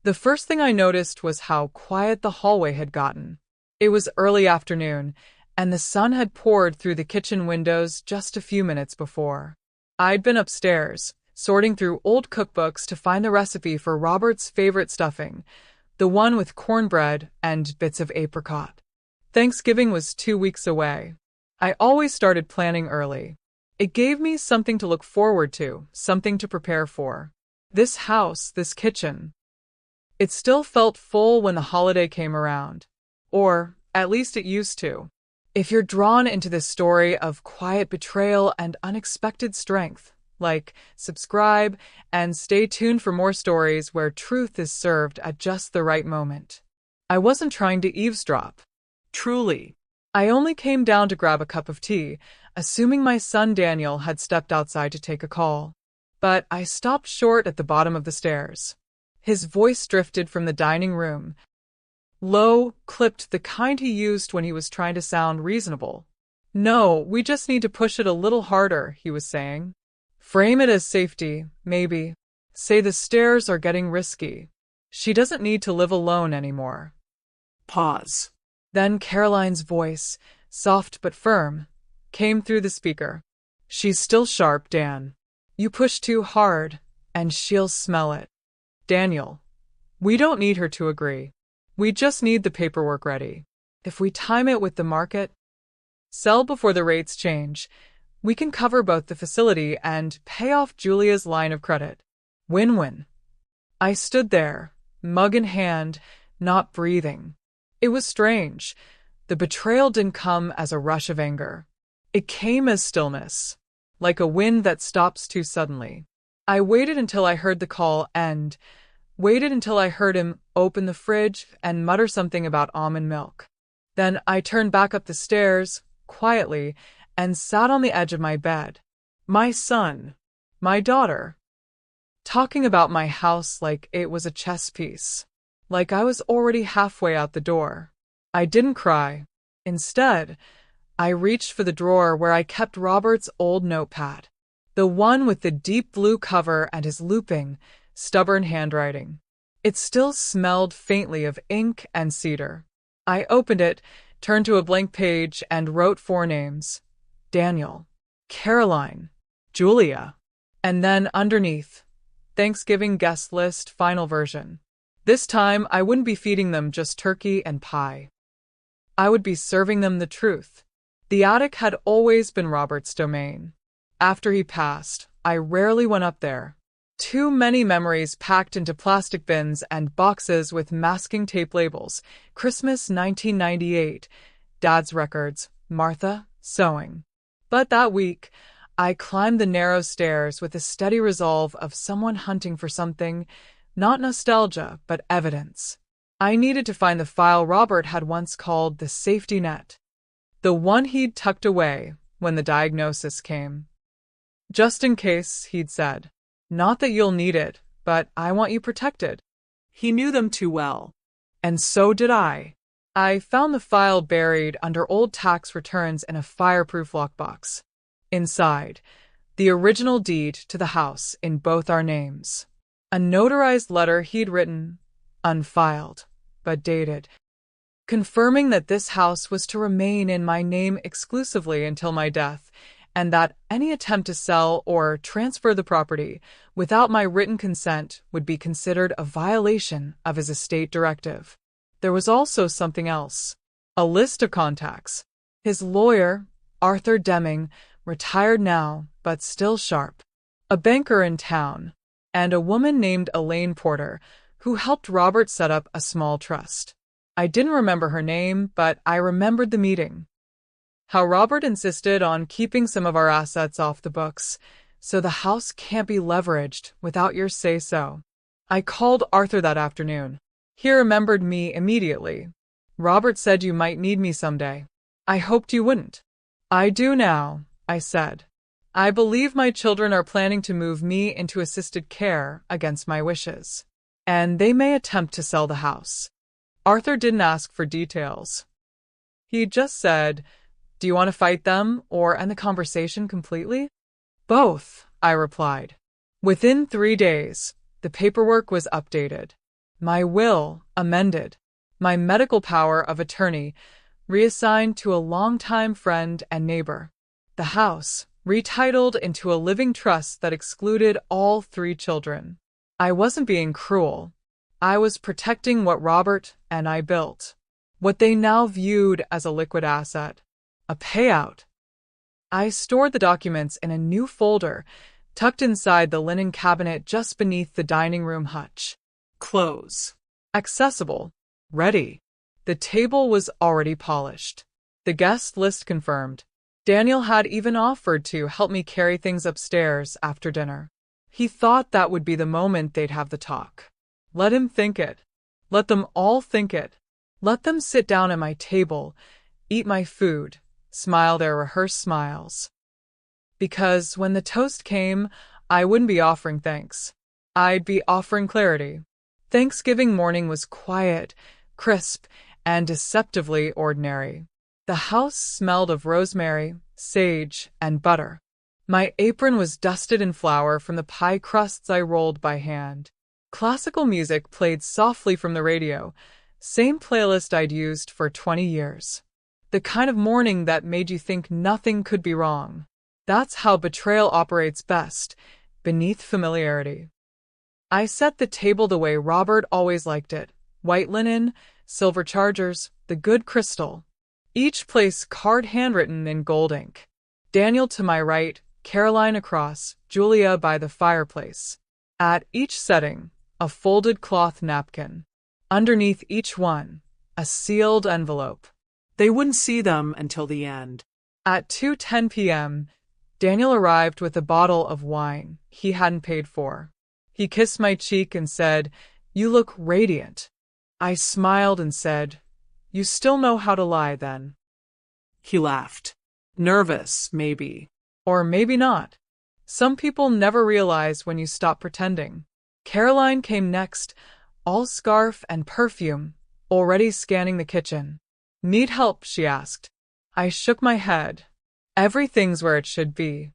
The first thing I noticed was how quiet the hallway had gotten. It was early afternoon, and the sun had poured through the kitchen windows just a few minutes before. I'd been upstairs, sorting through old cookbooks to find the recipe for Robert's favorite stuffing, the one with cornbread and bits of apricot. Thanksgiving was 2 weeks away. I always started planning early. It gave me something to look forward to, something to prepare for. This house, this kitchen. It still felt full when the holiday came around. Or, at least it used to. If you're drawn into this story of quiet betrayal and unexpected strength, subscribe, and stay tuned for more stories where truth is served at just the right moment. I wasn't trying to eavesdrop. Truly. I only came down to grab a cup of tea, assuming my son Daniel had stepped outside to take a call. But I stopped short at the bottom of the stairs. His voice drifted from the dining room. Low, clipped, the kind he used when he was trying to sound reasonable. "No, we just need to push it a little harder," he was saying. "Frame it as safety, maybe. Say the stairs are getting risky. She doesn't need to live alone anymore." Pause. Then Caroline's voice, soft but firm, came through the speaker. "She's still sharp, Dan. You push too hard, and she'll smell it. Daniel, we don't need her to agree. We just need the paperwork ready. If we time it with the market, sell before the rates change, we can cover both the facility and pay off Julia's line of credit. Win-win." I stood there, mug in hand, not breathing. It was strange. The betrayal didn't come as a rush of anger. It came as stillness, like a wind that stops too suddenly. I waited until I heard the call end, waited until I heard him open the fridge and mutter something about almond milk. Then I turned back up the stairs, quietly, and sat on the edge of my bed. My son, my daughter, talking about my house like it was a chess piece, like I was already halfway out the door. I didn't cry. Instead, I reached for the drawer where I kept Robert's old notepad, the one with the deep blue cover and his looping, stubborn handwriting. It still smelled faintly of ink and cedar. I opened it, turned to a blank page, and wrote 4 names: Daniel, Caroline, Julia, and then underneath, Thanksgiving guest list final version. This time, I wouldn't be feeding them just turkey and pie. I would be serving them the truth. The attic had always been Robert's domain. After he passed, I rarely went up there. Too many memories packed into plastic bins and boxes with masking tape labels. Christmas 1998, Dad's records, Martha, sewing. But that week, I climbed the narrow stairs with a steady resolve of someone hunting for something, not nostalgia, but evidence. I needed to find the file Robert had once called the safety net, the one he'd tucked away when the diagnosis came. "Just in case," he'd said. "Not that you'll need it, but I want you protected." He knew them too well. And so did I. I found the file buried under old tax returns in a fireproof lockbox. Inside, the original deed to the house in both our names. A notarized letter he'd written, unfiled, but dated, confirming that this house was to remain in my name exclusively until my death, and that any attempt to sell or transfer the property without my written consent would be considered a violation of his estate directive. There was also something else. A list of contacts. His lawyer, Arthur Deming, retired now, but still sharp. A banker in town. And a woman named Elaine Porter, who helped Robert set up a small trust. I didn't remember her name, but I remembered the meeting. How Robert insisted on keeping some of our assets off the books, so the house can't be leveraged without your say-so. I called Arthur that afternoon. He remembered me immediately. "Robert said you might need me someday. I hoped you wouldn't." "I do now," I said. "I believe my children are planning to move me into assisted care against my wishes. And they may attempt to sell the house." Arthur didn't ask for details. He just said, "Do you want to fight them or end the conversation completely?" "Both," I replied. Within 3 days, the paperwork was updated. My will amended. My medical power of attorney reassigned to a longtime friend and neighbor. The house retitled into a living trust that excluded all 3 children. I wasn't being cruel. I was protecting what Robert and I built, what they now viewed as a liquid asset, a payout. I stored the documents in a new folder, tucked inside the linen cabinet just beneath the dining room hutch. Close. Accessible. Ready. The table was already polished. The guest list confirmed. Daniel had even offered to help me carry things upstairs after dinner. He thought that would be the moment they'd have the talk. Let him think it. Let them all think it. Let them sit down at my table, eat my food, smile their rehearsed smiles. Because when the toast came, I wouldn't be offering thanks. I'd be offering clarity. Thanksgiving morning was quiet, crisp, and deceptively ordinary. The house smelled of rosemary, sage, and butter. My apron was dusted in flour from the pie crusts I rolled by hand. Classical music played softly from the radio, same playlist I'd used for 20 years. The kind of morning that made you think nothing could be wrong. That's how betrayal operates best, beneath familiarity. I set the table the way Robert always liked it. White linen, silver chargers, the good crystal. Each place card handwritten in gold ink. Daniel to my right, Caroline across, Julia by the fireplace. At each setting, a folded cloth napkin. Underneath each one, a sealed envelope. They wouldn't see them until the end. At 2:10 p.m., Daniel arrived with a bottle of wine he hadn't paid for. He kissed my cheek and said, "You look radiant." I smiled and said, "You still know how to lie, then." He laughed. Nervous, maybe. Or maybe not. Some people never realize when you stop pretending. Caroline came next, all scarf and perfume, already scanning the kitchen. "Need help?" she asked. I shook my head. Everything's where it should be.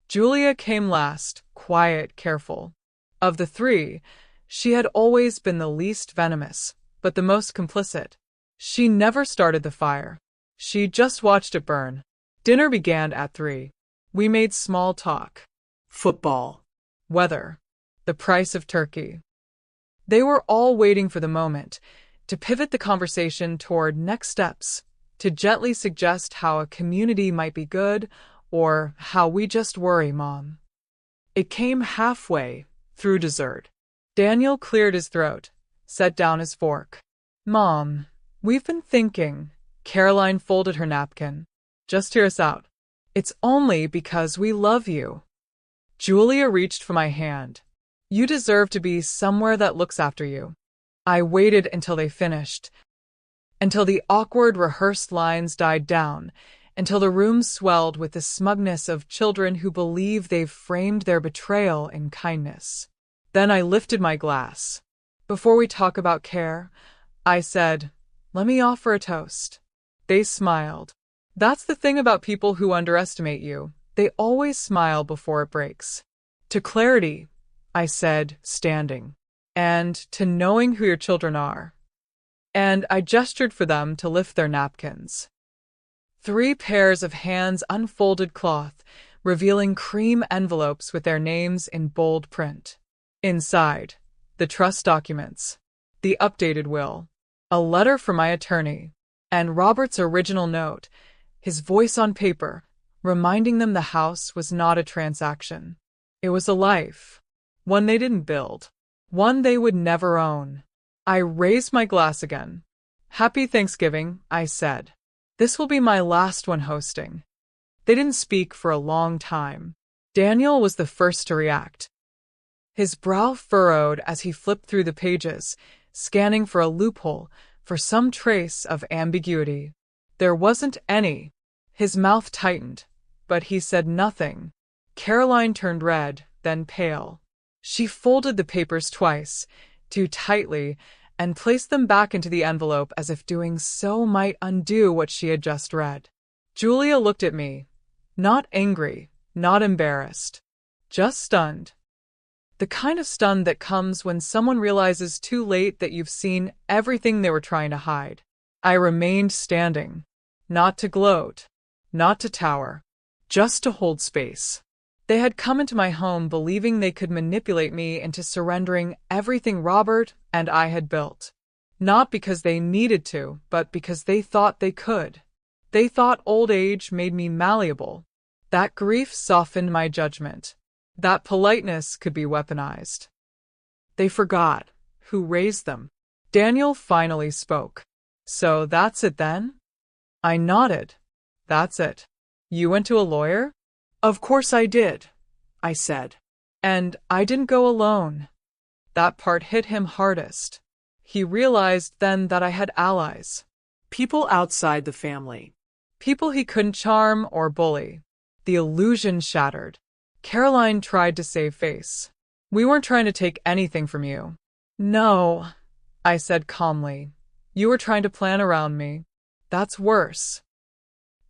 Julia came last, quiet, careful. Of the 3, she had always been the least venomous, but the most complicit. She never started the fire. She just watched it burn. Dinner began at 3. We made small talk. Football. Weather. The price of turkey. They were all waiting for the moment to pivot the conversation toward next steps, to gently suggest how a community might be good or how we just worry, Mom. It came halfway through dessert. Daniel cleared his throat, set down his fork. "Mom, we've been thinking." Caroline folded her napkin. "Just hear us out. It's only because we love you." Julia reached for my hand. "You deserve to be somewhere that looks after you." I waited until they finished, until the awkward rehearsed lines died down, until the room swelled with the smugness of children who believe they've framed their betrayal in kindness. Then I lifted my glass. "Before we talk about care," I said, "let me offer a toast." They smiled. That's the thing about people who underestimate you. They always smile before it breaks. "To clarity," I said, standing. "And to knowing who your children are." And I gestured for them to lift their napkins. 3 pairs of hands unfolded cloth, revealing cream envelopes with their names in bold print. Inside, the trust documents, the updated will, a letter from my attorney, and Robert's original note, his voice on paper, reminding them the house was not a transaction. It was a life, one they didn't build, one they would never own. I raised my glass again. "Happy Thanksgiving," I said. "This will be my last one hosting." They didn't speak for a long time. Daniel was the first to react. His brow furrowed as he flipped through the pages, scanning for a loophole, for some trace of ambiguity. There wasn't any. His mouth tightened, but he said nothing. Caroline turned red, then pale. She folded the papers twice, too tightly, and placed them back into the envelope as if doing so might undo what she had just read. Julia looked at me, not angry, not embarrassed, just stunned. The kind of stun that comes when someone realizes too late that you've seen everything they were trying to hide. I remained standing. Not to gloat, not to tower, just to hold space. They had come into my home believing they could manipulate me into surrendering everything Robert and I had built. Not because they needed to, but because they thought they could. They thought old age made me malleable. That grief softened my judgment. That politeness could be weaponized. They forgot who raised them. Daniel finally spoke. So that's it then? I nodded. That's it. You went to a lawyer? Of course I did, I said. And I didn't go alone. That part hit him hardest. He realized then that I had allies. People outside the family. People he couldn't charm or bully. The illusion shattered. Caroline tried to save face. We weren't trying to take anything from you. No, I said calmly. You were trying to plan around me. That's worse.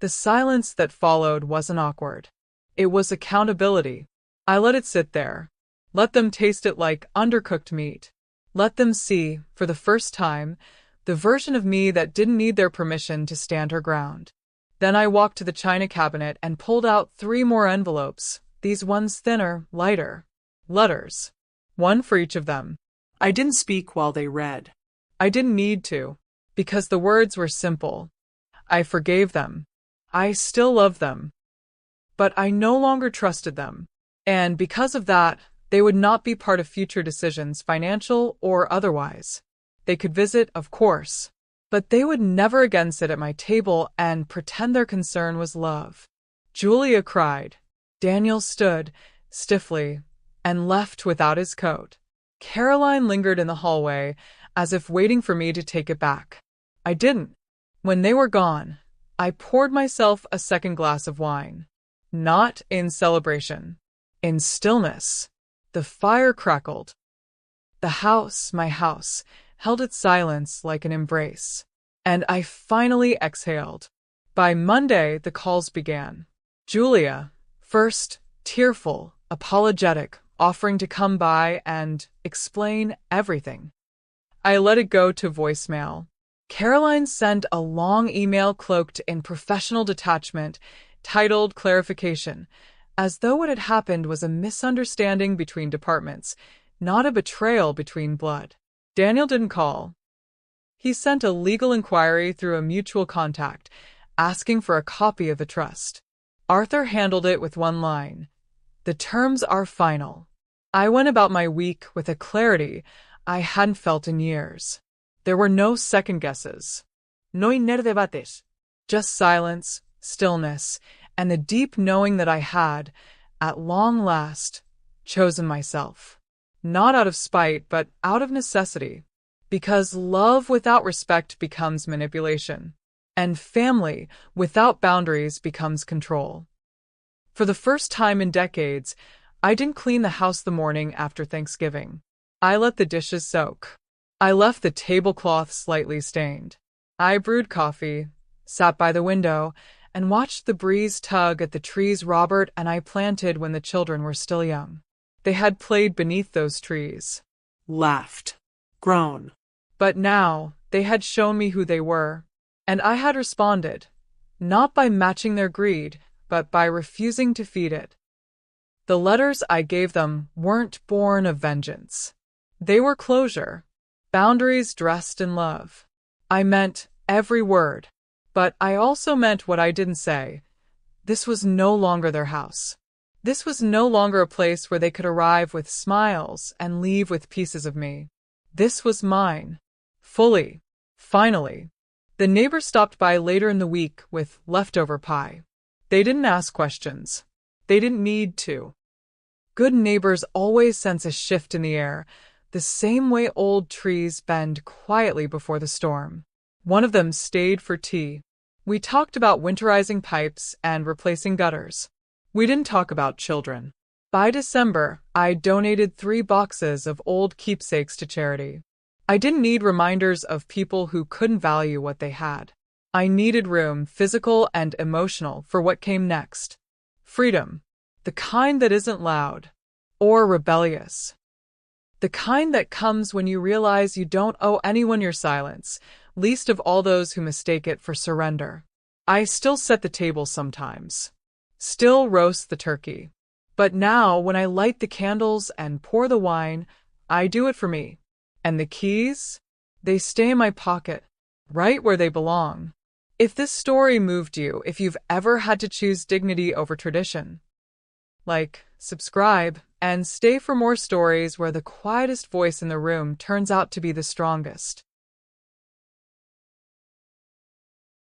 The silence that followed wasn't awkward. It was accountability. I let it sit there. Let them taste it like undercooked meat. Let them see, for the first time, the version of me that didn't need their permission to stand her ground. Then I walked to the china cabinet and pulled out 3 more envelopes, these ones thinner, lighter. Letters. One for each of them. I didn't speak while they read. I didn't need to, because the words were simple. I forgave them. I still loved them. But I no longer trusted them. And because of that, they would not be part of future decisions, financial or otherwise. They could visit, of course, but they would never again sit at my table and pretend their concern was love. Julia cried. Daniel stood, stiffly, and left without his coat. Caroline lingered in the hallway, as if waiting for me to take it back. I didn't. When they were gone, I poured myself a second glass of wine. Not in celebration. In stillness. The fire crackled. The house, my house, held its silence like an embrace. And I finally exhaled. By Monday, the calls began. Julia, first, tearful, apologetic, offering to come by and explain everything. I let it go to voicemail. Caroline sent a long email cloaked in professional detachment, titled Clarification, as though what had happened was a misunderstanding between departments, not a betrayal between blood. Daniel didn't call. He sent a legal inquiry through a mutual contact, asking for a copy of the trust. Arthur handled it with one line. The terms are final. I went about my week with a clarity I hadn't felt in years. There were no second guesses. No hay debates. Just silence, stillness, and the deep knowing that I had, at long last, chosen myself. Not out of spite, but out of necessity. Because love without respect becomes manipulation, and family without boundaries becomes control. For the first time in decades, I didn't clean the house the morning after Thanksgiving. I let the dishes soak. I left the tablecloth slightly stained. I brewed coffee, sat by the window, and watched the breeze tug at the trees Robert and I planted when the children were still young. They had played beneath those trees, laughed, grown. But now they had shown me who they were, and I had responded, not by matching their greed, but by refusing to feed it. The letters I gave them weren't born of vengeance. They were closure, boundaries dressed in love. I meant every word, but I also meant what I didn't say. This was no longer their house. This was no longer a place where they could arrive with smiles and leave with pieces of me. This was mine. Fully. Finally. The neighbors stopped by later in the week with leftover pie. They didn't ask questions. They didn't need to. Good neighbors always sense a shift in the air, the same way old trees bend quietly before the storm. One of them stayed for tea. We talked about winterizing pipes and replacing gutters. We didn't talk about children. By December, I donated 3 boxes of old keepsakes to charity. I didn't need reminders of people who couldn't value what they had. I needed room, physical and emotional, for what came next. Freedom. The kind that isn't loud or rebellious. The kind that comes when you realize you don't owe anyone your silence, least of all those who mistake it for surrender. I still set the table sometimes. Still roast the turkey. But now, when I light the candles and pour the wine, I do it for me. And the keys? They stay in my pocket, right where they belong. If this story moved you, if you've ever had to choose dignity over tradition, like, subscribe, and stay for more stories where the quietest voice in the room turns out to be the strongest.